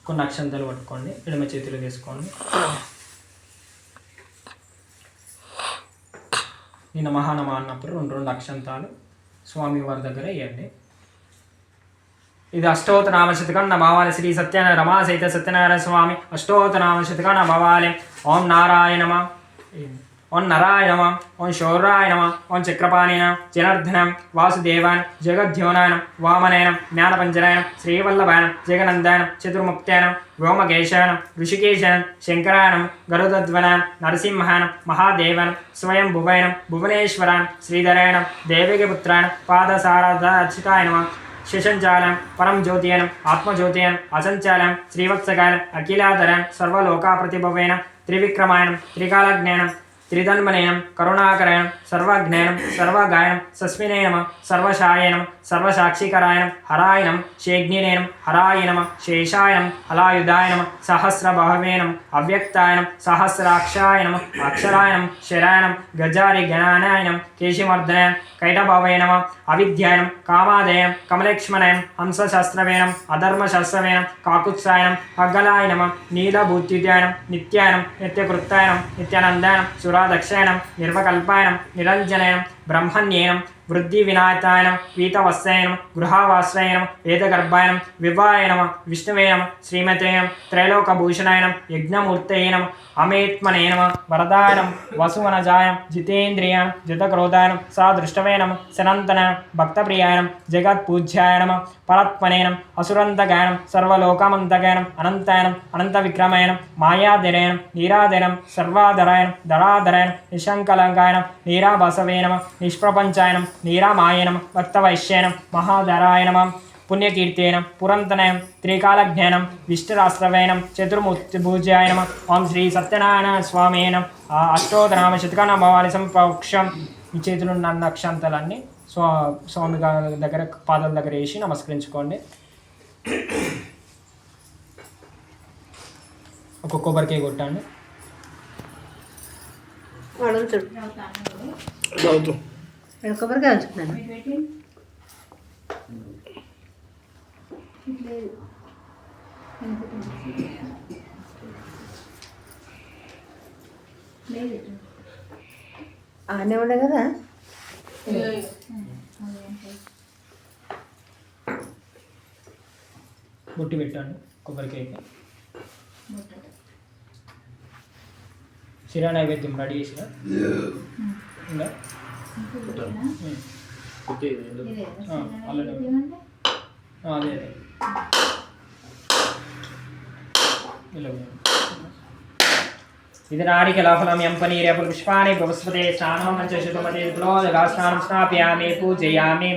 కొన్ని అక్షంతలు పట్టుకోండి, ఎడమ చేతిలో వేసుకోండి. ఈ నమః నమః అన్నప్పుడు రెండు అక్షంతాలు స్వామివారి దగ్గర వేయండి. ఇది అష్టోత్తనామ శతకం నమవాలి. శ్రీ సత్యనారాయణ రమా సహిత సత్యనారాయణ స్వామి అష్టోత్తనామ శతకం నమవాలి. ఓం నారాయణ నమః, ఓం నరాయ నమః, ఓం శౌర్యాయ నమః, ఓం చక్రపాణిన జనార్దనం వాసుదేవాన్ జగద్యోనాయనం వామనేనం జ్ఞానపంజరాయనం శ్రీవల్లభాయనం జగనందాయనం చతుర్ముక్తాయనం వ్యోమకేశానం ఋషికేశానం శంకరాయనం గరుడధ్వనాన్ నరసింహానం మహాదేవనం స్వయం భువైనం భువనేశ్వరాన్ శ్రీధరాయణం దేవికపుత్రాయనం పాదసారథాచితాయ నమః. శశంచాలం పరం జ్యోతియనం ఆత్మజ్యోతియనం అసంచాలం శ్రీవత్సకాలం అఖిలాధరం సర్వలోకాప్రతిభవేనం త్రివిక్రమాయణం త్రికాలజ్ఞానం త్రిధన్మనేనం కరుణాకరాయణం సర్వజ్ఞానం సర్వగాయనం సస్మినే నమ సర్వశాయనం సర్వసాక్షికరాయణం హరాయనం శేగ్నినేనం హరాయ నమ శేషాయనం హలాయుధాయనం సహస్రబాహవేనం అవ్యక్తాయనం సహస్రాక్షాయ నమ అక్షరాయనం శరాయనం గజారి గణానాయనం కేశిమర్దనం కైటభావయ నమ అవిద్యాయనం కామాదయం కమలక్ష్మణయం హంసశాస్త్రవేనం అధర్మశాస్త్రవేనం కాకుత్సాయనం అగ్గలాయ నమ నీలభూత్యుద్యాయనం నిత్యాయనం నిత్యకృత్తాయనం నిత్యానందాయనం సురాదక్షాయనం నిర్వకల్పాయనం నిరంజనయనం బ్రహ్మణ్యేనం వృద్ధి వినాయతాయనం పీతవస్త్రయనం గృహావాశ్రయనం వేదగర్భాయనం వివాయనమ విష్ణువేనం శ్రీమతేనం త్రైలోకభూషణాయనం యజ్ఞమూర్తయేనం అమేత్మనేనమ వరదాయనం వసువనజాయం జితేంద్రియాం జితక్రోధాయనం సా దృష్టవేనం సనంతనం భక్తప్రియాయనం జగత్పూజ్యాయనమ పరత్మనేనం అసురంతగాయనం సర్వలోకమంతగాయనం అనంతాయనం అనంతవిక్రమాయనం మాయాధరేనం నీరాధరం సర్వాధరాయనం ధరాధరాయనం నిశంకలంకాయనం నీరాభసవేనమ నిష్ప్రపంచాయనం నీరామాయనం భక్తవైశ్యనం మహాధరాయనమం పుణ్యకీర్తేనం పురంతనయం త్రికాలజ్ఞానం విష్ణురాశ్రవేనం చతుర్మూర్తిభూజాయనం. ఓం శ్రీ సత్యనారాయణ స్వామేనం అష్టోత్తరనామ శతకనామావళి సంపక్షం. ఈ చేతులు నన్న అక్షంతలన్నీ స్వామి దగ్గర పాదాల దగ్గర వేసి నమస్కరించుకోండి. ఒక కొబ్బరికాయ కొట్టండి. కొబ్బరికాయ ఉంచుకున్నాను. ఆనే ఉండే కదా. బొట్టి పెట్టండి కొబ్బరికాయకి. శిరా నైవేద్యం రెడీ చేసిన అదే ఇది నారికలఫలం యం పనీరేపుష్పాణి పుష్పతే స్నానం మంచశుతమతే స్నానం స్నాపయామి పూజయామి.